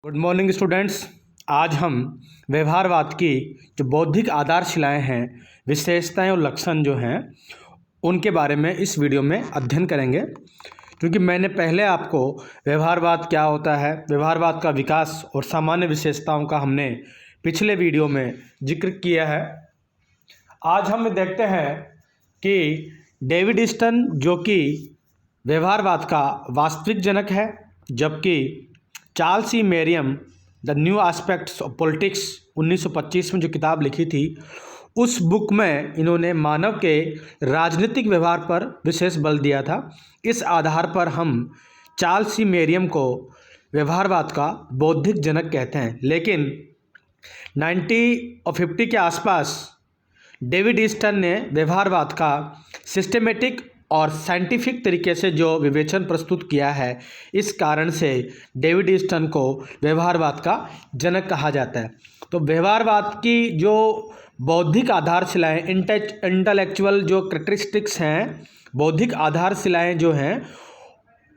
Good morning students. आज हम व्यवहारवाद की जो बौद्धिक आधारशिलाएं हैं, विशेषताएं और लक्षण जो हैं, उनके बारे में इस वीडियो में अध्ययन करेंगे। क्योंकि मैंने पहले आपको व्यवहारवाद क्या होता है, व्यवहारवाद का विकास और सामान्य विशेषताओं का हमने पिछले वीडियो में जिक्र किया है। आज हम देखते हैं कि डेविड ईस्टन जो कि व्यवहारवाद का वास्तविक जनक है, जबकि Charles E मेरियम the new aspects of politics 1925 में जो किताब लिखी थी, उस बुक में इन्होंने मानव के राजनीतिक व्यवहार पर विशेष बल दिया था। इस आधार पर हम चार्ल्स ई मेरियम को व्यवहारवाद का बौद्धिक जनक कहते हैं। लेकिन 1950 के आसपास डेविड ईस्टन ने व्यवहारवाद का सिस्टेमेटिक और साइंटिफिक तरीके से जो विवेचन प्रस्तुत किया है, इस कारण से डेविड ईस्टन को व्यवहारवाद का जनक कहा जाता है। तो व्यवहारवाद की जो बौद्धिक आधारशिलाएं, इंटेलेक्चुअल जो कैरेक्टरिस्टिक्स हैं, बौद्धिक आधारशिलाएं जो हैं,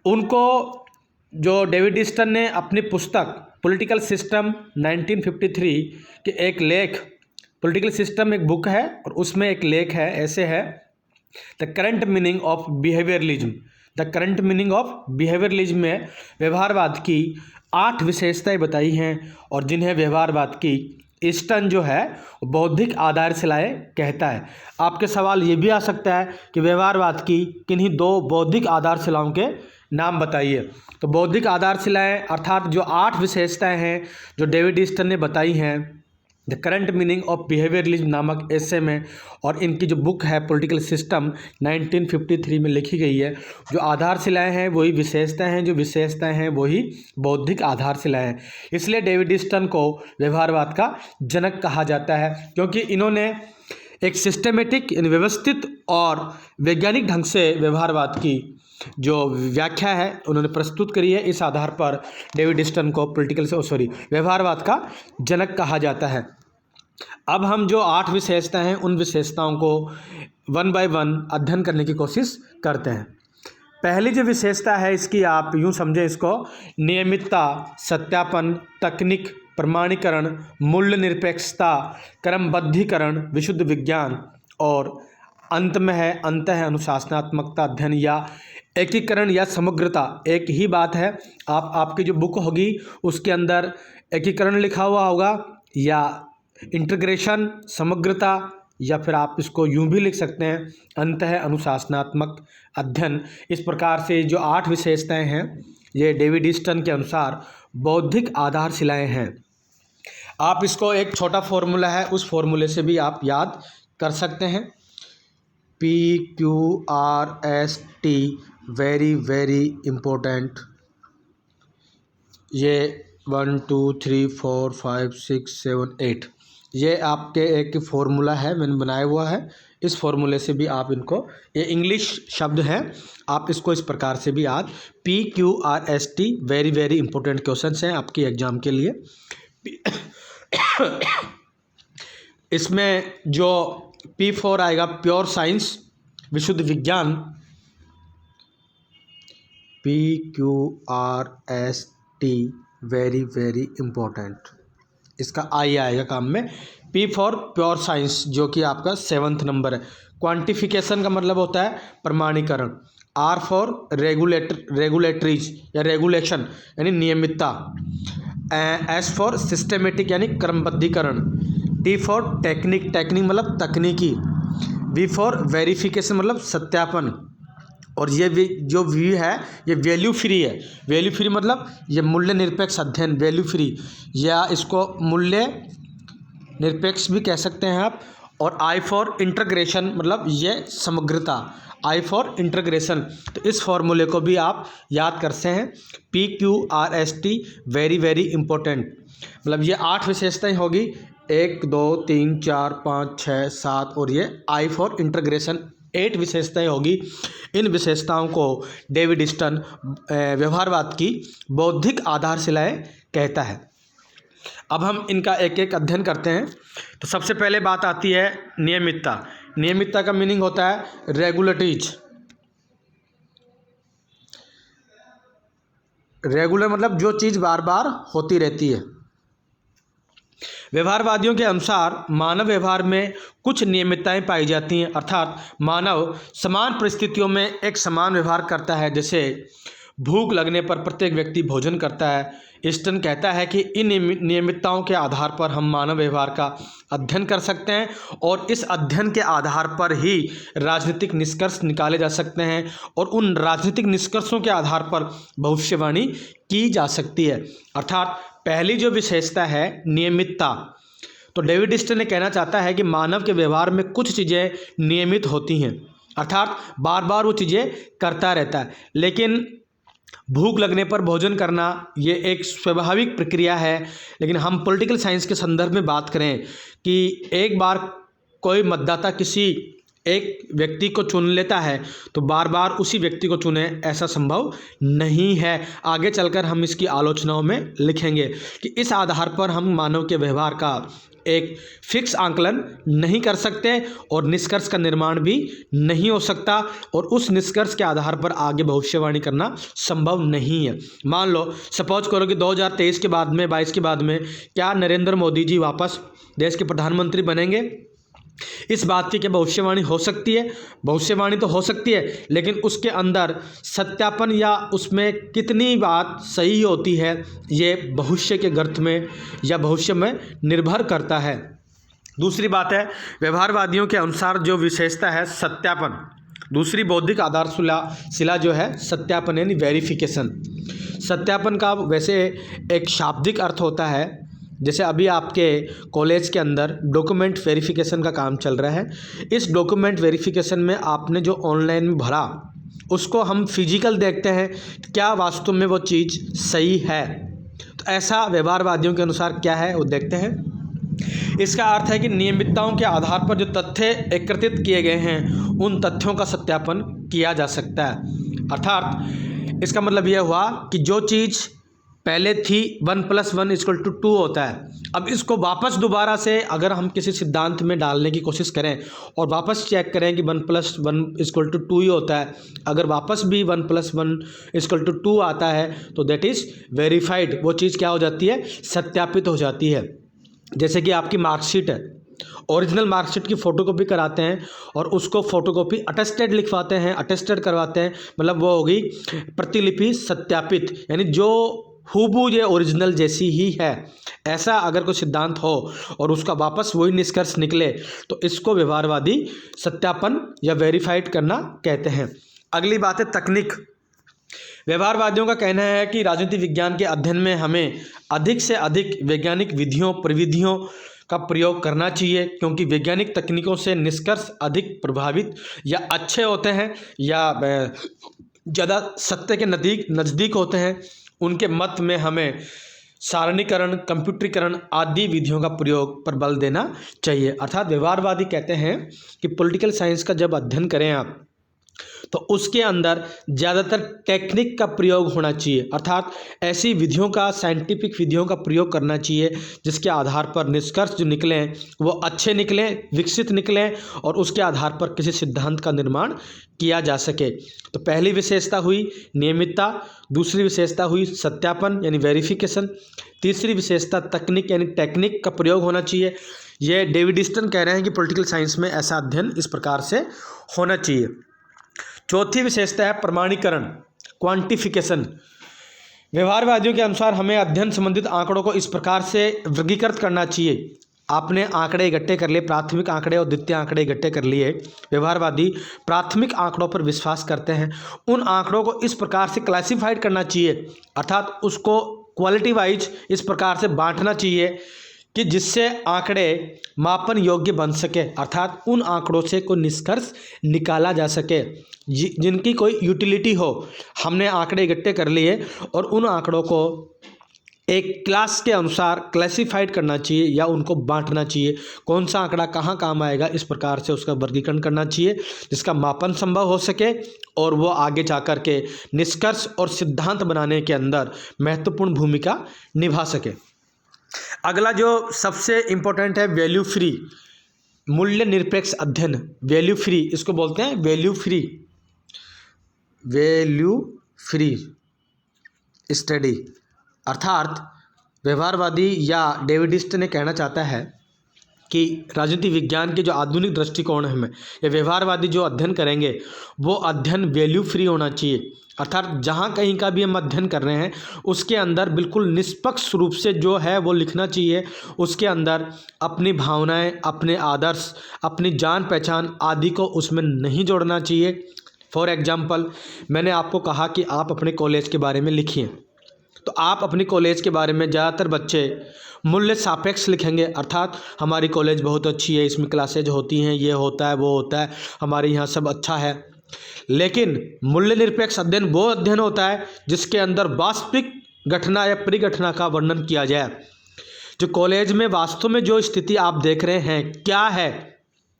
उनको जो डेविड ईस्टन ने अपनी पुस्तक पॉलिटिकल सिस्टम 1953 के एक लेख, पॉलिटिकल सिस्टम एक बुक है और उसमें एक लेख है, ऐसे है, the current meaning of behaviourism. The current meaning of behaviourism में व्यवहारवाद की 8 विशेषताएं बताई हैं और जिन्हें व्यवहारवाद की ईस्टन जो है बौद्धिक आधारशिलाएं कहता है। आपके सवाल ये भी आ सकता है कि व्यवहारवाद की किन्हीं 2 बौद्धिक आधारशिलाओं के नाम बताइए। तो बौद्धिक आधारशिलाएं अर्थात जो 8 विशेषताएं हैं जो डेविड ईस्टन ने बताई हैं the current meaning of behaviourism नामक एसे में, और इनकी जो बुक है पॉलिटिकल सिस्टम 1953 में लिखी गई है। जो आधारशिलाएं हैं वही विशेषताएं हैं, जो विशेषताएं हैं वही बौद्धिक आधारशिलाएं हैं। इसलिए डेविड ईस्टन को व्यवहारवाद का जनक कहा जाता है, क्योंकि इन्होंने एक सिस्टेमेटिक, व्यवस्थित और वैज्ञानिक ढंग से व्यवहारवाद की जो व्याख्या है उन्होंने प्रस्तुत करी है। इस आधार पर डेविड ईस्टन को व्यवहारवाद का जनक कहा जाता है। अब हम जो 8 विशेषताएं हैं उन विशेषताओं को 1 बाय 1 अध्ययन करने की कोशिश करते हैं। पहली जो विशेषता है इसकी आप यूँ समझें, इसको नियमितता, सत्यापन, तकनीक, प्रमाणीकरण, मूल्य निरपेक्षता, क्रमबद्धीकरण, विशुद्ध विज्ञान, और अंत में है अनुशासनात्मकता, अध्ययन या एकीकरण या समग्रता। एक ही बात है, आपकी जो बुक होगी उसके अंदर एकीकरण लिखा हुआ होगा या इंटीग्रेशन, समग्रता, या फिर आप इसको यूं भी लिख सकते हैं अनुशासनात्मक अध्ययन। इस प्रकार से जो 8 विशेषताएं हैं ये डेविड ईस्टन के अनुसार बौद्धिक आधारशिलाएं हैं। आप इसको एक छोटा फॉर्मूला है, उस फॉर्मूले से भी आप याद कर सकते हैं। PQRST very very important. ये 1 2 3 4 5 6 7 8 ये आपके एक फॉर्मूला है, मैंने बनाया हुआ है। इस फॉर्मूले से भी आप इनको, ये इंग्लिश शब्द है, आप इसको इस प्रकार से भी याद, PQRST very very important questions हैं आपकी एग्जाम के लिए। इसमें जो P4 आएगा, प्योर साइंस, विशुद्ध विज्ञान, PQRST वेरी वेरी इम्पोर्टेंट, इसका I आएगा काम में। P फॉर प्योर साइंस जो कि आपका 7th नंबर है। क्वांटिफिकेशन का मतलब होता है प्रमाणीकरण। R फॉर रेगुलेटरीज या रेगुलेशन यानी नियमितता। S फॉर सिस्टेमेटिक यानी क्रमबद्धीकरण। T फॉर टेक्निक मतलब तकनीकी। V फॉर वेरिफिकेशन मतलब सत्यापन। और ये जो V है ये वैल्यू फ्री है। वैल्यू फ्री मतलब ये मूल्य निरपेक्ष अध्ययन, वैल्यू फ्री, या इसको मूल्य निरपेक्ष भी कह सकते हैं आप। और I फॉर इंटीग्रेशन मतलब ये समग्रता, I फॉर इंटीग्रेशन। तो इस फॉर्मूले को भी आप याद करते हैं, PQRST वेरी वेरी इंपॉर्टेंट। मतलब ये 8 विशेषताएं होगी, 1 2 3 4 5 6 7, और ये I फॉर इंटीग्रेशन 8 विशेषताएं होगी। इन विशेषताओं को डेविड ईस्टन व्यवहारवाद की बौद्धिक आधारशिलाएं कहता है। अब हम इनका एक एक अध्ययन करते हैं। तो सबसे पहले बात आती है नियमितता। नियमितता का मीनिंग होता है रेगुलेटरीज। रेगुलर मतलब जो चीज़ बार बार होती रहती है। व्यवहारवादियों के अनुसार मानव व्यवहार में कुछ नियमितताएं पाई जाती हैं, अर्थात मानव समान परिस्थितियों में एक समान व्यवहार करता है। जैसे भूख लगने पर प्रत्येक व्यक्ति भोजन करता है। ईस्टर्न कहता है कि इन नियमितताओं के आधार पर हम मानव व्यवहार का अध्ययन कर सकते हैं और इस अध्ययन के आधार पर ही राजनीतिक निष्कर्ष निकाले जा सकते हैं और उन राजनीतिक निष्कर्षों के आधार पर भविष्यवाणी की जा सकती है। अर्थात पहली जो विशेषता है नियमितता, तो डेविड ईस्टन ने कहना चाहता है कि मानव के व्यवहार में कुछ चीज़ें नियमित होती हैं, अर्थात बार बार वो चीज़ें करता रहता है। लेकिन भूख लगने पर भोजन करना ये एक स्वाभाविक प्रक्रिया है। लेकिन हम पॉलिटिकल साइंस के संदर्भ में बात करें कि एक बार कोई मतदाता किसी एक व्यक्ति को चुन लेता है तो बार बार उसी व्यक्ति को चुने, ऐसा संभव नहीं है। आगे चलकर हम इसकी आलोचनाओं में लिखेंगे कि इस आधार पर हम मानव के व्यवहार का एक फिक्स आंकलन नहीं कर सकते और निष्कर्ष का निर्माण भी नहीं हो सकता और उस निष्कर्ष के आधार पर आगे भविष्यवाणी करना संभव नहीं है। मान लो सपोज करो कि 2023 के बाद में 22 के बाद में क्या नरेंद्र मोदी जी वापस देश के प्रधानमंत्री बनेंगे? इस बात की क्या भविष्यवाणी हो सकती है? भविष्यवाणी तो हो सकती है, लेकिन उसके अंदर सत्यापन या उसमें कितनी बात सही होती है ये भविष्य के गर्त में या भविष्य में निर्भर करता है। दूसरी बात है व्यवहारवादियों के अनुसार जो विशेषता है सत्यापन, दूसरी बौद्धिक आधारशिला जो है सत्यापन यानी वेरिफिकेशन। सत्यापन का वैसे एक शाब्दिक अर्थ होता है, जैसे अभी आपके कॉलेज के अंदर डॉक्यूमेंट वेरिफिकेशन का काम चल रहा है। इस डॉक्यूमेंट वेरिफिकेशन में आपने जो ऑनलाइन में भरा उसको हम फिजिकल देखते हैं क्या वास्तव में वो चीज़ सही है। तो ऐसा व्यवहारवादियों के अनुसार क्या है वो देखते हैं। इसका अर्थ है कि नियमितताओं के आधार पर जो तथ्य एकत्रित किए गए हैं उन तथ्यों का सत्यापन किया जा सकता है। अर्थात इसका मतलब यह हुआ कि जो चीज़ पहले थी 1 + 1 = 2 होता है, अब इसको वापस दोबारा से अगर हम किसी सिद्धांत में डालने की कोशिश करें और वापस चेक करें कि 1 + 1 = 2 ही होता है, अगर वापस भी 1 + 1 = 2 आता है तो दैट इज़ वेरीफाइड, वो चीज़ क्या हो जाती है? सत्यापित हो जाती है। जैसे कि आपकी मार्कशीट है, ओरिजिनल मार्कशीट की फ़ोटोकॉपी कराते हैं और उसको फ़ोटोकॉपी अटेस्टेड लिखवाते हैं, अटेस्टेड करवाते हैं, मतलब वो होगी प्रतिलिपि सत्यापित, यानी जो हूबहू ये ओरिजिनल जैसी ही है। ऐसा अगर कोई सिद्धांत हो और उसका वापस वही निष्कर्ष निकले तो इसको व्यवहारवादी सत्यापन या वेरीफाइड करना कहते हैं। अगली बात है तकनीक। व्यवहारवादियों का कहना है कि राजनीति विज्ञान के अध्ययन में हमें अधिक से अधिक वैज्ञानिक विधियों प्रविधियों का प्रयोग करना चाहिए, क्योंकि वैज्ञानिक तकनीकों से निष्कर्ष अधिक प्रभावित या अच्छे होते हैं या ज़्यादा सत्य के नज़दीक होते हैं। उनके मत में हमें सारणीकरण, कंप्यूटरीकरण आदि विधियों का प्रयोग पर बल देना चाहिए। अर्थात व्यवहारवादी कहते हैं कि पॉलिटिकल साइंस का जब अध्ययन करें आप तो उसके अंदर ज़्यादातर टेक्निक का प्रयोग होना चाहिए, अर्थात ऐसी विधियों का, साइंटिफिक विधियों का प्रयोग करना चाहिए जिसके आधार पर निष्कर्ष जो निकलें वो अच्छे निकलें, विकसित निकलें और उसके आधार पर किसी सिद्धांत का निर्माण किया जा सके। तो पहली विशेषता हुई नियमितता, दूसरी विशेषता हुई सत्यापन यानी वेरिफिकेशन, तीसरी विशेषता तकनीक यानी टेक्निक का प्रयोग होना चाहिए। ये डेविड ईस्टन कह रहे हैं कि पॉलिटिकल साइंस में ऐसा अध्ययन इस प्रकार से होना चाहिए। चौथी विशेषता है प्रमाणीकरण, क्वांटिफिकेशन। व्यवहारवादियों के अनुसार हमें अध्ययन संबंधित आंकड़ों को इस प्रकार से वर्गीकृत करना चाहिए। आपने आंकड़े इकट्ठे कर लिए, प्राथमिक आंकड़े और द्वितीय आंकड़े इकट्ठे कर लिए। व्यवहारवादी प्राथमिक आंकड़ों पर विश्वास करते हैं। उन आंकड़ों को इस प्रकार से क्लासिफाइड करना चाहिए, अर्थात उसको क्वालिटी वाइज इस प्रकार से बांटना चाहिए कि जिससे आंकड़े मापन योग्य बन सके, अर्थात उन आंकड़ों से कोई निष्कर्ष निकाला जा सके जिनकी कोई यूटिलिटी हो। हमने आंकड़े इकट्ठे कर लिए और उन आंकड़ों को एक क्लास के अनुसार क्लासिफाइड करना चाहिए या उनको बांटना चाहिए, कौन सा आंकड़ा कहाँ काम आएगा, इस प्रकार से उसका वर्गीकरण करना चाहिए जिसका मापन संभव हो सके और वो आगे जाकर के निष्कर्ष और सिद्धांत बनाने के अंदर महत्वपूर्ण भूमिका निभा सके। अगला जो सबसे इम्पोर्टेंट है वैल्यू फ्री, मूल्य निरपेक्ष अध्ययन। वैल्यू फ्री इसको बोलते हैं, वैल्यू फ्री। स्टडी। अर्थात व्यवहारवादी या डेविडिस्ट ने कहना चाहता है कि राजनीति विज्ञान के जो आधुनिक दृष्टिकोण है में या व्यवहारवादी जो अध्ययन करेंगे वो अध्ययन वैल्यू फ्री होना चाहिए। अर्थात जहाँ कहीं का भी हम अध्ययन कर रहे हैं उसके अंदर बिल्कुल निष्पक्ष रूप से जो है वो लिखना चाहिए। उसके अंदर अपनी भावनाएं, अपने आदर्श, अपनी जान पहचान आदि को उसमें नहीं जोड़ना चाहिए। फॉर एग्जाम्पल, मैंने आपको कहा कि आप अपने कॉलेज के बारे में लिखिए, तो आप अपनी कॉलेज के बारे में ज़्यादातर बच्चे मूल्य सापेक्ष लिखेंगे। अर्थात हमारी कॉलेज बहुत अच्छी है, इसमें क्लासेज होती हैं, ये होता है, वो होता है, हमारे यहाँ सब अच्छा है। लेकिन मूल्य निरपेक्ष अध्ययन वो अध्ययन होता है जिसके अंदर वास्तविक घटना या परिघटना का वर्णन किया जाए। जो कॉलेज में वास्तव में जो स्थिति आप देख रहे हैं क्या है,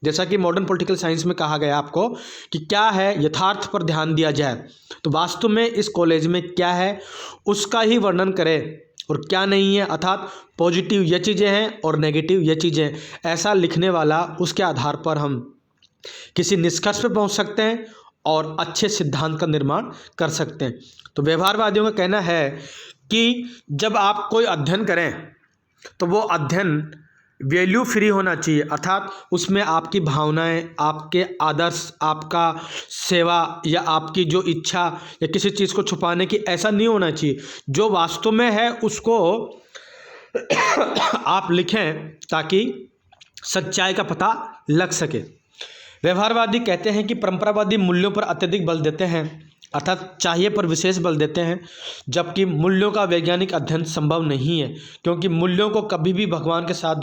जैसा कि मॉडर्न पॉलिटिकल साइंस में कहा गया आपको कि क्या है, यथार्थ पर ध्यान दिया जाए, तो वास्तव में इस कॉलेज में क्या है उसका ही वर्णन करें और क्या नहीं है। अर्थात पॉजिटिव ये चीज़ें हैं और नेगेटिव ये चीज़ें, ऐसा लिखने वाला उसके आधार पर हम किसी निष्कर्ष पर पहुंच सकते हैं और अच्छे सिद्धांत का निर्माण कर सकते हैं। तो व्यवहारवादियों का कहना है कि जब आप कोई अध्ययन करें तो वो अध्ययन वैल्यू फ्री होना चाहिए। अर्थात उसमें आपकी भावनाएं, आपके आदर्श, आपका सेवा या आपकी जो इच्छा या किसी चीज़ को छुपाने की ऐसा नहीं होना चाहिए। जो वास्तव में है उसको आप लिखें ताकि सच्चाई का पता लग सके। व्यवहारवादी कहते हैं कि परंपरावादी मूल्यों पर अत्यधिक बल देते हैं, अर्थात चाहिए पर विशेष बल देते हैं, जबकि मूल्यों का वैज्ञानिक अध्ययन संभव नहीं है, क्योंकि मूल्यों को कभी भी भगवान के साथ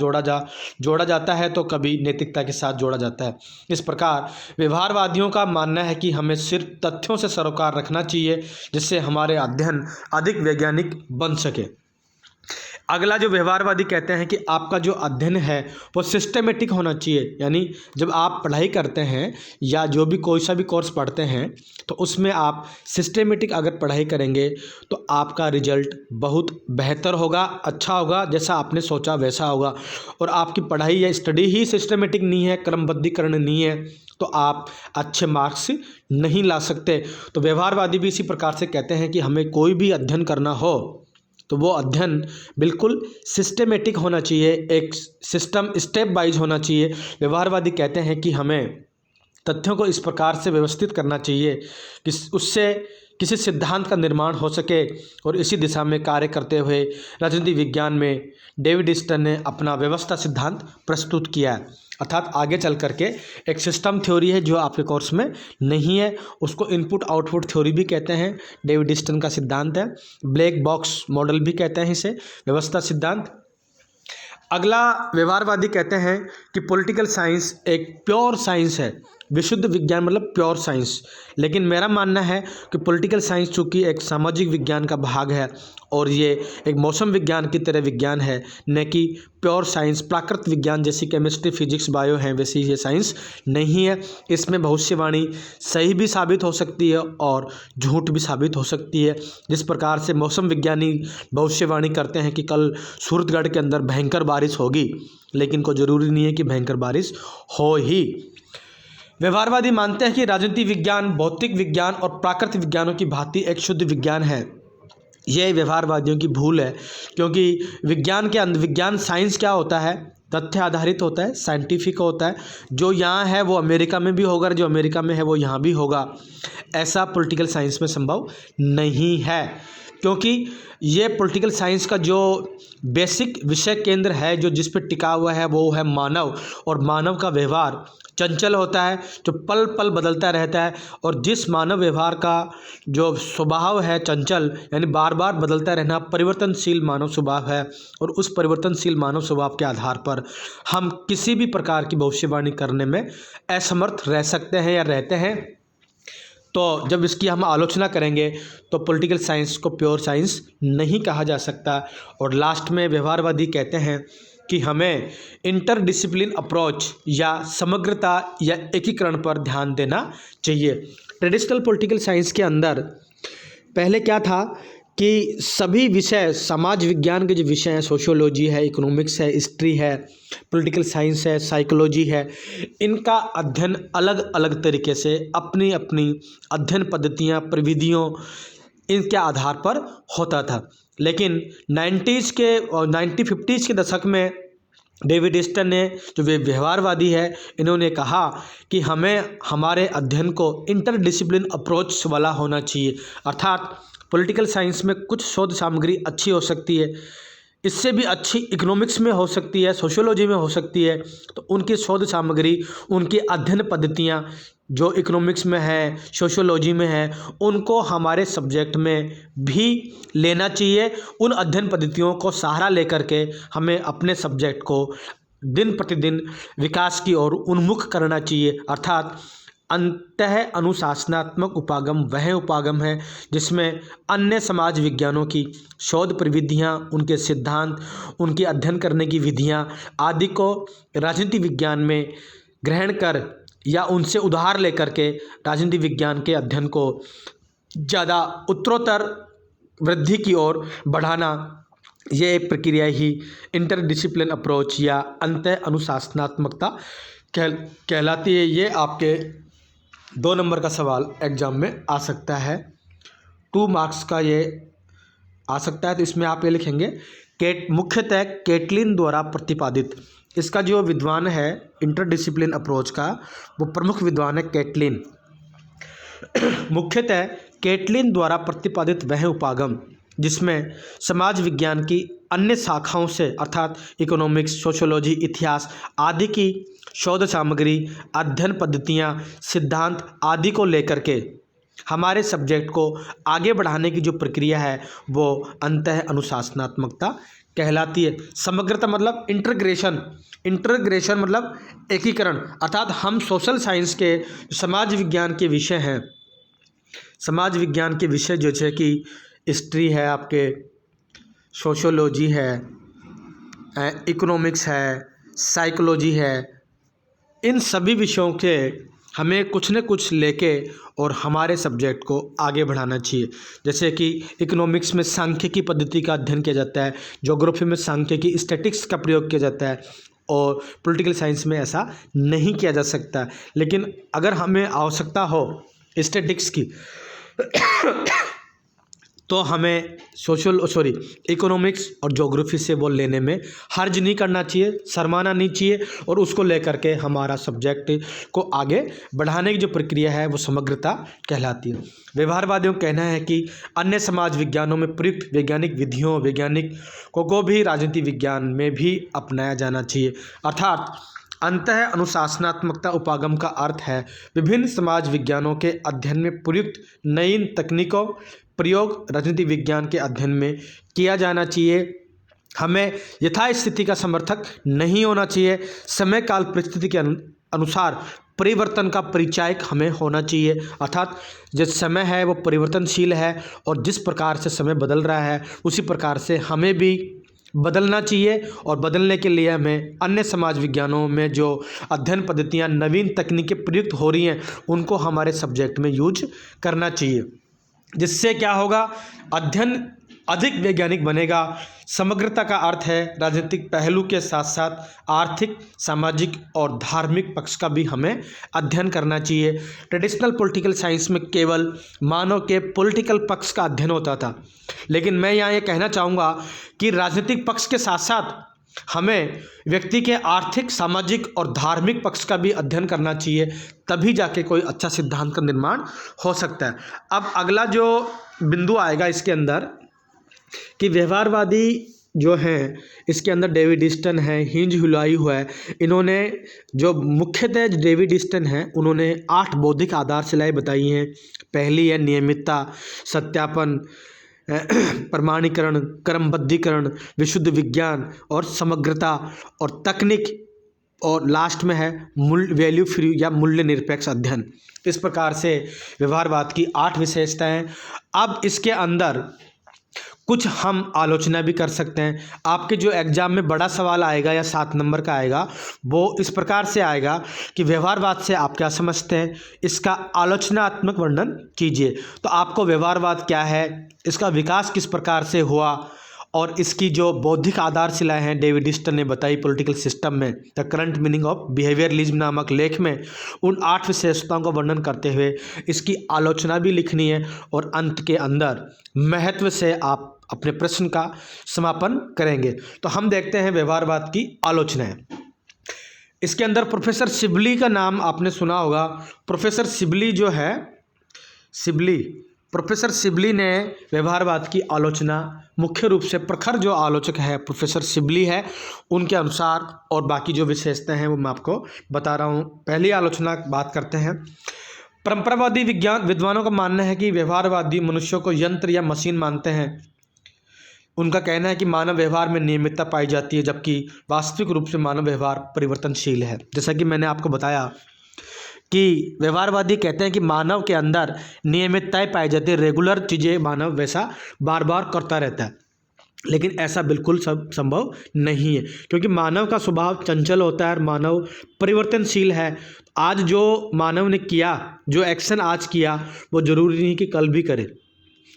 जोड़ा जाता है तो कभी नैतिकता के साथ जोड़ा जाता है। इस प्रकार व्यवहारवादियों का मानना है कि हमें सिर्फ तथ्यों से सरोकार रखना चाहिए जिससे हमारे अध्ययन अधिक वैज्ञानिक बन सके। अगला जो व्यवहारवादी कहते हैं कि आपका जो अध्ययन है वो सिस्टमेटिक होना चाहिए, यानी जब आप पढ़ाई करते हैं या जो भी कोई सा भी कोर्स पढ़ते हैं तो उसमें आप सिस्टमेटिक अगर पढ़ाई करेंगे तो आपका रिजल्ट बहुत बेहतर होगा, अच्छा होगा, जैसा आपने सोचा वैसा होगा। और आपकी पढ़ाई या स्टडी ही सिस्टमेटिक नहीं है, क्रमबद्धीकरण नहीं है, तो आप अच्छे मार्क्स नहीं ला सकते। तो व्यवहारवादी भी इसी प्रकार से कहते हैं कि हमें कोई भी अध्ययन करना हो तो वो अध्ययन बिल्कुल सिस्टमेटिक होना चाहिए, एक सिस्टम स्टेप वाइज होना चाहिए। व्यवहारवादी कहते हैं कि हमें तथ्यों को इस प्रकार से व्यवस्थित करना चाहिए कि उससे किसी सिद्धांत का निर्माण हो सके। और इसी दिशा में कार्य करते हुए राजनीति विज्ञान में डेविडिस्टन ने अपना व्यवस्था सिद्धांत प्रस्तुत किया है। अर्थात आगे चल करके एक सिस्टम थ्योरी है जो आपके कोर्स में नहीं है, उसको इनपुट आउटपुट थ्योरी भी कहते हैं, डेविडिस्टन का सिद्धांत है। ब्लैक बॉक्स मॉडल भी कहते हैं इसे, व्यवस्था सिद्धांत। अगला व्यवहारवादी कहते हैं कि पॉलिटिकल साइंस एक प्योर साइंस है, विशुद्ध विज्ञान मतलब प्योर साइंस। लेकिन मेरा मानना है कि पॉलिटिकल साइंस चूँकि एक सामाजिक विज्ञान का भाग है और ये एक मौसम विज्ञान की तरह विज्ञान है, न कि प्योर साइंस प्राकृत विज्ञान जैसी केमिस्ट्री, फिजिक्स, बायो हैं वैसी ये साइंस नहीं है। इसमें भविष्यवाणी सही भी साबित हो सकती है और झूठ भी साबित हो सकती है। जिस प्रकार से मौसम विज्ञानी भविष्यवाणी करते हैं कि कल सूरतगढ़ के अंदर भयंकर बारिश होगी, लेकिन कोई ज़रूरी नहीं है कि भयंकर बारिश हो ही। व्यवहारवादी मानते हैं कि राजनीति विज्ञान भौतिक विज्ञान और प्राकृतिक विज्ञानों की भांति एक शुद्ध विज्ञान है। यह व्यवहारवादियों की भूल है, क्योंकि विज्ञान साइंस क्या होता है, तथ्य आधारित होता है, साइंटिफिक होता है। जो यहाँ है वो अमेरिका में भी होगा, जो अमेरिका में है वो यहाँ भी होगा। ऐसा पॉलिटिकल साइंस में संभव नहीं है, क्योंकि ये पॉलिटिकल साइंस का जो बेसिक विषय केंद्र है, जो जिस पर टिका हुआ है वो है मानव। और मानव का व्यवहार चंचल होता है, जो पल पल बदलता रहता है। और जिस मानव व्यवहार का जो स्वभाव है चंचल, यानी बार बार बदलता रहना, परिवर्तनशील मानव स्वभाव है। और उस परिवर्तनशील मानव स्वभाव के आधार पर हम किसी भी प्रकार की भविष्यवाणी करने में असमर्थ रह सकते हैं या रहते हैं। तो जब इसकी हम आलोचना करेंगे तो पॉलिटिकल साइंस को प्योर साइंस नहीं कहा जा सकता। और लास्ट में व्यवहारवादी कहते हैं कि हमें इंटरडिसिप्लिन अप्रोच या समग्रता या एकीकरण पर ध्यान देना चाहिए। ट्रेडिशनल पॉलिटिकल साइंस के अंदर पहले क्या था कि सभी विषय, समाज विज्ञान के जो विषय हैं, सोशियोलॉजी है, इकोनॉमिक्स है, हिस्ट्री है, पॉलिटिकल साइंस है, साइकोलॉजी है, इनका अध्ययन अलग अलग तरीके से अपनी अपनी अध्ययन पद्धतियाँ, प्रविधियों इनके आधार पर होता था। लेकिन 90s के और 1950s के दशक में डेविड ईस्टन ने, जो वे व्यवहारवादी है, इन्होंने कहा कि हमें हमारे अध्ययन को इंटरडिसिप्लिन अप्रोच वाला होना चाहिए। अर्थात पॉलिटिकल साइंस में कुछ शोध सामग्री अच्छी हो सकती है, इससे भी अच्छी इकोनॉमिक्स में हो सकती है, सोशियोलॉजी में हो सकती है। तो उनकी शोध सामग्री, उनकी अध्ययन पद्धतियाँ जो इकोनॉमिक्स में है, सोशियोलॉजी में है, उनको हमारे सब्जेक्ट में भी लेना चाहिए। उन अध्ययन पद्धतियों को सहारा लेकर के हमें अपने सब्जेक्ट को दिन प्रतिदिन विकास की ओर उन्मुख करना चाहिए। अर्थात अंतः अनुशासनात्मक उपागम वह उपागम है जिसमें अन्य समाज विज्ञानों की शोध प्रविधियाँ, उनके सिद्धांत, उनकी अध्ययन करने की विधियाँ आदि को राजनीति विज्ञान में ग्रहण कर या उनसे उधार लेकर के राजनीति विज्ञान के अध्ययन को ज़्यादा उत्तरोत्तर वृद्धि की ओर बढ़ाना, ये एक प्रक्रिया ही इंटरडिसिप्लिन अप्रोच या अंतः अनुशासनात्मकता कहलाती है। ये आपके 2 नंबर का सवाल एग्जाम में आ सकता है, 2 मार्क्स का ये आ सकता है। तो इसमें आप ये लिखेंगे मुख्यतः कैटलिन द्वारा प्रतिपादित। इसका जो विद्वान है इंटरडिसिप्लिन अप्रोच का, वो प्रमुख विद्वान है कैटलिन। मुख्यतः कैटलिन द्वारा प्रतिपादित वह उपागम जिसमें समाज विज्ञान की अन्य शाखाओं से अर्थात इकोनॉमिक्स, सोशियोलॉजी, इतिहास आदि की शोध सामग्री, अध्ययन पद्धतियाँ, सिद्धांत आदि को लेकर के हमारे सब्जेक्ट को आगे बढ़ाने की जो प्रक्रिया है वो अंतः अनुशासनात्मकता कहलाती है। समग्रता मतलब इंटीग्रेशन, इंटीग्रेशन मतलब एकीकरण। अर्थात हम सोशल साइंस के समाज विज्ञान के विषय हैं, समाज विज्ञान के विषय जो है कि हिस्ट्री है, आपके सोशियोलॉजी है, इकोनॉमिक्स है, साइकोलॉजी है, इन सभी विषयों के हमें कुछ न कुछ लेके और हमारे सब्जेक्ट को आगे बढ़ाना चाहिए। जैसे कि इकोनॉमिक्स में सांख्यिकी पद्धति का अध्ययन किया जाता है, ज्योग्राफी में सांख्यिकी स्टैटिक्स का प्रयोग किया जाता है, और पॉलिटिकल साइंस में ऐसा नहीं किया जा सकता। लेकिन अगर हमें आवश्यकता हो स्टैटिक्स की तो हमें इकोनॉमिक्स और ज्योग्राफी से वो लेने में हर्ज नहीं करना चाहिए, शर्माना नहीं चाहिए, और उसको लेकर के हमारा सब्जेक्ट को आगे बढ़ाने की जो प्रक्रिया है वो समग्रता कहलाती है। व्यवहारवादियों का कहना है कि अन्य समाज विज्ञानों में प्रयुक्त वैज्ञानिक विधियों, वैज्ञानिकों को भी राजनीति विज्ञान में भी अपनाया जाना चाहिए। अर्थात अंतः अनुशासनात्मकता उपागम का अर्थ है विभिन्न समाज विज्ञानों के अध्ययन में प्रयुक्त नई तकनीकों प्रयोग राजनीति विज्ञान के अध्ययन में किया जाना चाहिए। हमें यथास्थिति का समर्थक नहीं होना चाहिए, समय काल परिस्थिति के अनुसार परिवर्तन का परिचायक हमें होना चाहिए। अर्थात जो समय है वो परिवर्तनशील है और जिस प्रकार से समय बदल रहा है उसी प्रकार से हमें भी बदलना चाहिए, और बदलने के लिए हमें अन्य समाज विज्ञानों में जो अध्ययन पद्धतियाँ, नवीन तकनीकें प्रयुक्त हो रही हैं उनको हमारे सब्जेक्ट में यूज करना चाहिए। जिससे क्या होगा, अध्ययन अधिक वैज्ञानिक बनेगा। समग्रता का अर्थ है राजनीतिक पहलू के साथ साथ आर्थिक, सामाजिक और धार्मिक पक्ष का भी हमें अध्ययन करना चाहिए। ट्रेडिशनल पॉलिटिकल साइंस में केवल मानव के पॉलिटिकल पक्ष का अध्ययन होता था, लेकिन मैं यहाँ ये कहना चाहूँगा कि राजनीतिक पक्ष के साथ साथ हमें व्यक्ति के आर्थिक, सामाजिक और धार्मिक पक्ष का भी अध्ययन करना चाहिए, तभी जाके कोई अच्छा सिद्धांत का निर्माण हो सकता है। अब अगला जो बिंदु आएगा इसके अंदर कि व्यवहारवादी जो हैं, इसके अंदर डेविड ईस्टन है, हिंज हुलाई हुआ है। इन्होंने जो मुख्यतः डेविड ईस्टन हैं उन्होंने 8 बौद्धिक आधारशिलाएँ बताई हैं। पहली है नियमितता, सत्यापन, प्रमाणीकरण, क्रमबद्धीकरण, विशुद्ध विज्ञान और समग्रता और तकनीक, और लास्ट में है वैल्यू फ्री या मूल्य निरपेक्ष अध्ययन। इस प्रकार से व्यवहारवाद की 8 विशेषताएं। अब इसके अंदर कुछ हम आलोचना भी कर सकते हैं। आपके जो एग्जाम में बड़ा सवाल आएगा या 7 नंबर का आएगा वो इस प्रकार से आएगा कि व्यवहारवाद से आप क्या समझते हैं, इसका आलोचनात्मक वर्णन कीजिए। तो आपको व्यवहारवाद क्या है, इसका विकास किस प्रकार से हुआ और इसकी जो बौद्धिक आधारशिलाएं हैं डेविड ईस्टन ने बताई पॉलिटिकल सिस्टम में the current meaning of behaviourism नामक लेख में उन 8 विशेषताओं का वर्णन करते हुए इसकी आलोचना भी लिखनी है और अंत के अंदर महत्व से आप अपने प्रश्न का समापन करेंगे। तो हम देखते हैं व्यवहारवाद की आलोचनाएं। इसके अंदर प्रोफेसर सिबली का नाम आपने सुना होगा। प्रोफेसर सिबली जो है प्रोफेसर सिबली ने व्यवहारवाद की आलोचना मुख्य रूप से प्रखर जो आलोचक है प्रोफेसर सिबली है, उनके अनुसार, और बाकी जो विशेषताएं हैं वो मैं आपको बता रहा हूँ। पहली आलोचना बात करते हैं। परंपरावादी विज्ञान विद्वानों का मानना है कि व्यवहारवादी मनुष्यों को यंत्र या मशीन मानते हैं। उनका कहना है कि मानव व्यवहार में नियमितता पाई जाती है, जबकि वास्तविक रूप से मानव व्यवहार परिवर्तनशील है। जैसा कि मैंने आपको बताया कि व्यवहारवादी कहते हैं कि मानव के अंदर नियमितताएं पाई जाती है, रेगुलर चीज़ें मानव वैसा बार बार करता रहता है, लेकिन ऐसा बिल्कुल संभव नहीं है, क्योंकि मानव का स्वभाव चंचल होता है और मानव परिवर्तनशील है। आज जो मानव ने किया, जो एक्शन आज किया, वो ज़रूरी नहीं कि कल भी करे।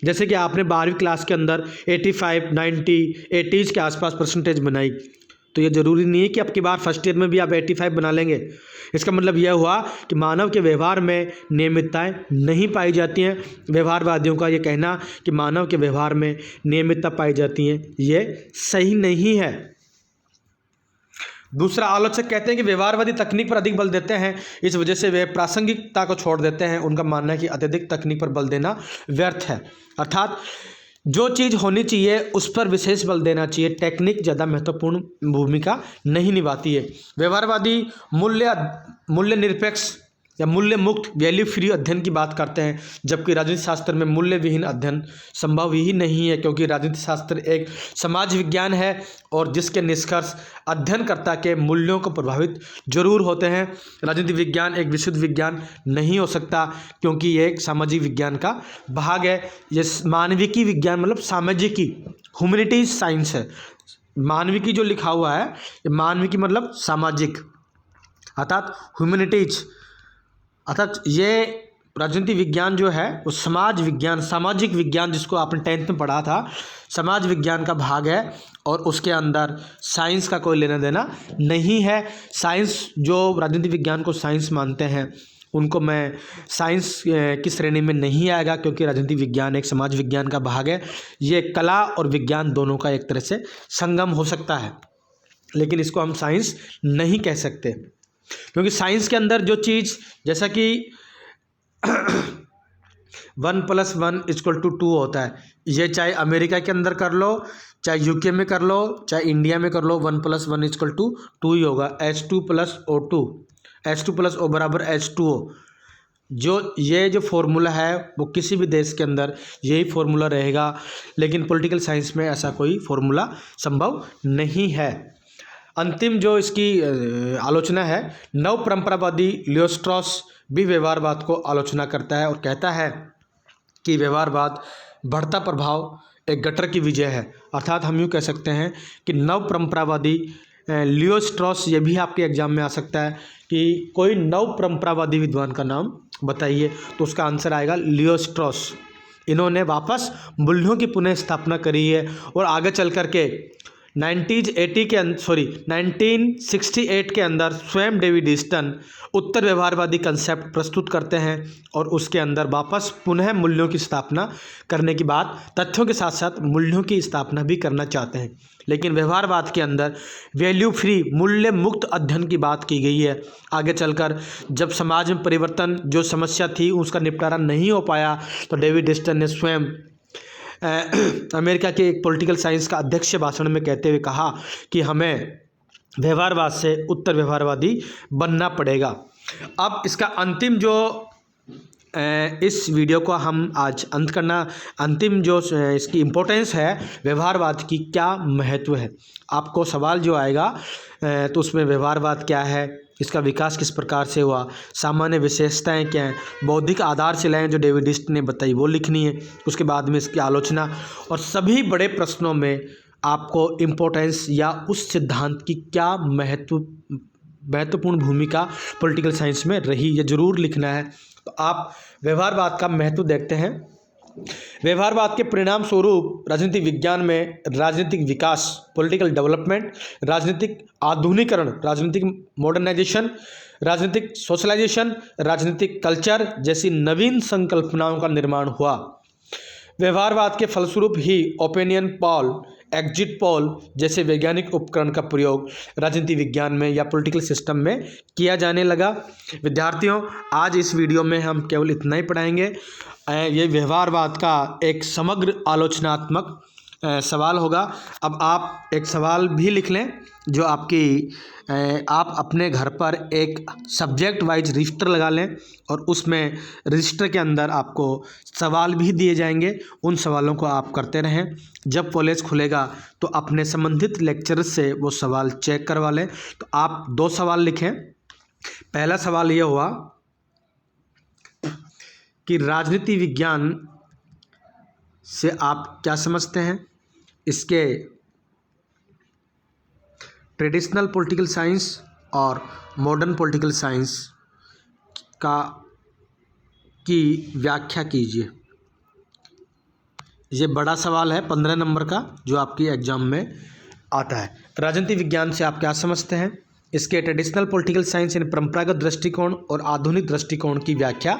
जैसे कि आपने 12वीं क्लास के अंदर 85, 90, 80s के आसपास परसेंटेज बनाई, तो ये ज़रूरी नहीं है कि आपकी बार फर्स्ट ईयर में भी आप 85 बना लेंगे। इसका मतलब यह हुआ कि मानव के व्यवहार में नियमितताएं नहीं पाई जाती हैं। व्यवहारवादियों का ये कहना कि मानव के व्यवहार में नियमितता पाई जाती है, ये सही नहीं है। दूसरा, आलोचक कहते हैं कि व्यवहारवादी तकनीक पर अधिक बल देते हैं, इस वजह से वे प्रासंगिकता को छोड़ देते हैं। उनका मानना है कि अत्यधिक तकनीक पर बल देना व्यर्थ है, अर्थात जो चीज़ होनी चाहिए उस पर विशेष बल देना चाहिए। टेक्निक ज़्यादा महत्वपूर्ण भूमिका नहीं निभाती है। व्यवहारवादी मूल्य निरपेक्ष या मूल्य मुक्त वैल्यू फ्री अध्ययन की बात करते हैं, जबकि राजनीति शास्त्र में मूल्य विहीन अध्ययन संभव ही नहीं है, क्योंकि राजनीति शास्त्र एक समाज विज्ञान है और जिसके निष्कर्ष अध्ययनकर्ता के मूल्यों को प्रभावित जरूर होते हैं। राजनीति विज्ञान एक विशुद्ध विज्ञान नहीं हो सकता, क्योंकि ये एक सामाजिक विज्ञान का भाग है। ये मानविकी विज्ञान मतलब सामाजिकी, ह्यूमैनिटीज साइंस है। मानविकी जो लिखा हुआ है, ये मानविकी मतलब सामाजिक, अर्थात ह्यूमैनिटीज, अर्थात ये राजनीति विज्ञान जो है वो समाज विज्ञान, सामाजिक विज्ञान, जिसको आपने 10th में पढ़ा था, समाज विज्ञान का भाग है और उसके अंदर साइंस का कोई लेना देना नहीं है। साइंस, जो राजनीति विज्ञान को साइंस मानते हैं, उनको मैं साइंस की श्रेणी में नहीं आएगा, क्योंकि राजनीति विज्ञान एक समाज विज्ञान का भाग है। ये कला और विज्ञान दोनों का एक तरह से संगम हो सकता है, लेकिन इसको हम साइंस नहीं कह सकते, क्योंकि साइंस के अंदर जो चीज़, जैसा कि 1 + 1 = 2 होता है, ये चाहे अमेरिका के अंदर कर लो, चाहे यूके में कर लो, चाहे इंडिया में कर लो, 1 + 1 = 2 ही होगा। H2 + O2, H2 + O = H2O। ये जो फॉर्मूला है वो किसी भी देश के अंदर यही फॉर्मूला रहेगा, लेकिन पॉलिटिकल साइंस में ऐसा कोई फॉर्मूला संभव नहीं है। अंतिम जो इसकी आलोचना है, नव परंपरावादी लियो स्ट्रॉस भी व्यवहारवाद को आलोचना करता है और कहता है कि व्यवहारवाद बढ़ता प्रभाव एक गटर की विजय है। अर्थात हम यूँ कह सकते हैं कि नव परंपरावादी लियो स्ट्रॉस, ये भी आपके एग्जाम में आ सकता है कि कोई नव परंपरावादी विद्वान का नाम बताइए, तो उसका आंसर आएगा लियो स्ट्रॉस। इन्होंने वापस मूल्यों की पुनः स्थापना करी है और आगे चल कर के 1968 के अंदर स्वयं डेविड ईस्टन उत्तर व्यवहारवादी कंसेप्ट प्रस्तुत करते हैं और उसके अंदर वापस पुनः मूल्यों की स्थापना करने की बात, तथ्यों के साथ साथ मूल्यों की स्थापना भी करना चाहते हैं। लेकिन व्यवहारवाद के अंदर वैल्यू फ्री, मूल्य मुक्त अध्ययन की बात की गई है। आगे चलकर जब समाज में परिवर्तन जो समस्या थी उसका निपटारा नहीं हो पाया, तो डेविड ईस्टन ने स्वयं अमेरिका के एक पॉलिटिकल साइंस का अध्यक्ष भाषण में कहते हुए कहा कि हमें व्यवहारवाद से उत्तर व्यवहारवादी बनना पड़ेगा। अब इसका अंतिम जो इस वीडियो को हम आज अंत करना, अंतिम जो इसकी इम्पोर्टेंस है, व्यवहारवाद की क्या महत्व है। आपको सवाल जो आएगा तो उसमें व्यवहारवाद क्या है, इसका विकास किस प्रकार से हुआ, सामान्य विशेषताएं क्या हैं, बौद्धिक आधारशिलाएं जो डेविड ईस्टन ने बताई वो लिखनी है, उसके बाद में इसकी आलोचना, और सभी बड़े प्रश्नों में आपको इम्पोर्टेंस या उस सिद्धांत की क्या महत्वपूर्ण भूमिका पॉलिटिकल साइंस में रही, ये जरूर लिखना है। तो आप व्यवहारवाद का महत्व देखते हैं व्यवहारवाद के परिणाम स्वरूप राजनीतिक विज्ञान में राजनीतिक विकास, पॉलिटिकल डेवलपमेंट, राजनीतिक आधुनिकरण, राजनीतिक मॉडर्नाइजेशन, राजनीतिक सोशलाइजेशन, राजनीतिक कल्चर जैसी नवीन संकल्पनाओं का निर्माण हुआ। व्यवहारवाद के फलस्वरूप ही ओपिनियन पोल, एग्जिट पोल जैसे वैज्ञानिक उपकरण का प्रयोग राजनीति विज्ञान में या पॉलिटिकल सिस्टम में किया जाने लगा। विद्यार्थियों, आज इस वीडियो में हम केवल इतना ही पढ़ाएंगे। ये व्यवहारवाद का एक समग्र आलोचनात्मक सवाल होगा। अब आप एक सवाल भी लिख लें जो आप अपने घर पर एक सब्जेक्ट वाइज रजिस्टर लगा लें और उसमें रजिस्टर के अंदर आपको सवाल भी दिए जाएंगे। उन सवालों को आप करते रहें। जब कॉलेज खुलेगा तो अपने संबंधित लेक्चर से वो सवाल चेक करवा लें। तो आप 2 सवाल लिखें। पहला सवाल ये हुआ कि राजनीति विज्ञान से आप क्या समझते हैं। इसके ट्रेडिशनल पॉलिटिकल साइंस और मॉडर्न पॉलिटिकल साइंस की व्याख्या कीजिए। ये बड़ा सवाल है 15 नंबर का जो आपकी एग्जाम में आता है। राजनीति विज्ञान से आप क्या समझते हैं। इसके ट्रेडिशनल पॉलिटिकल साइंस यानी परंपरागत दृष्टिकोण और आधुनिक दृष्टिकोण की व्याख्या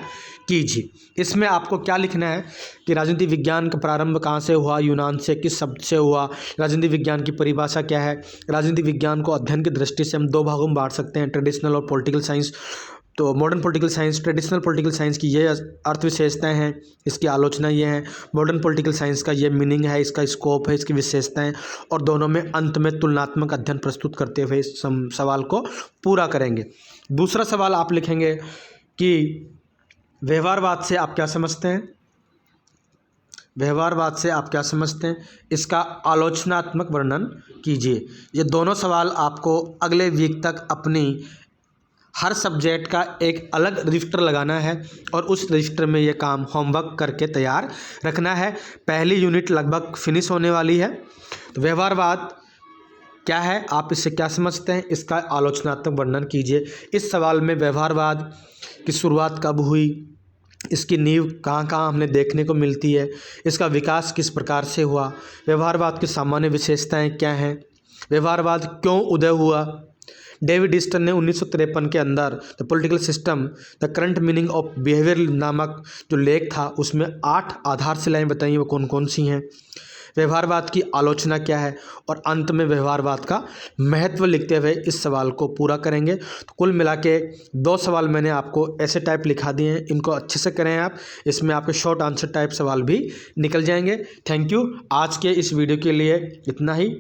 कीजिए। इसमें आपको क्या लिखना है कि राजनीति विज्ञान का प्रारंभ कहाँ से हुआ, यूनान से, किस शब्द से हुआ, राजनीति विज्ञान की परिभाषा क्या है। राजनीति विज्ञान को अध्ययन की दृष्टि से हम 2 भागों में बांट सकते हैं, ट्रेडिशनल और पॉलिटिकल साइंस। तो modern political science, traditional political science की ये अर्थ विशेषताएँ हैं, इसकी आलोचना ये है। मॉडर्न पॉलिटिकल साइंस का ये मीनिंग है, इसका स्कोप है, इसकी विशेषताएं, और दोनों में अंत में तुलनात्मक अध्ययन प्रस्तुत करते हुए इस सवाल को पूरा करेंगे। दूसरा सवाल आप लिखेंगे कि व्यवहारवाद से आप क्या समझते हैं। व्यवहारवाद से आप क्या समझते हैं, इसका आलोचनात्मक वर्णन कीजिए। ये दोनों सवाल आपको अगले वीक तक अपनी हर सब्जेक्ट का एक अलग रजिस्टर लगाना है और उस रजिस्टर में ये काम होमवर्क करके तैयार रखना है। पहली यूनिट लगभग फिनिश होने वाली है। तो व्यवहारवाद क्या है, आप इससे क्या समझते हैं, इसका आलोचनात्मक वर्णन कीजिए। इस सवाल में व्यवहारवाद की शुरुआत कब हुई, इसकी नींव कहाँ कहाँ हमने देखने को मिलती है, इसका विकास किस प्रकार से हुआ, व्यवहारवाद की सामान्य विशेषताएँ क्या हैं, व्यवहारवाद क्यों उदय हुआ। डेविड ईस्टन ने 1953 के अंदर the political system the current meaning of behaviour नामक जो लेख था उसमें 8 आधारशिलाएँ बताई, वो कौन कौन सी हैं। व्यवहारवाद की आलोचना क्या है और अंत में व्यवहारवाद का महत्व लिखते हुए इस सवाल को पूरा करेंगे। तो कुल मिला के 2 सवाल मैंने आपको ऐसे टाइप लिखा दिए हैं, इनको अच्छे से करें आप। इसमें आपके शॉर्ट आंसर टाइप सवाल भी निकल जाएंगे। Thank you. आज के इस वीडियो के लिए इतना ही।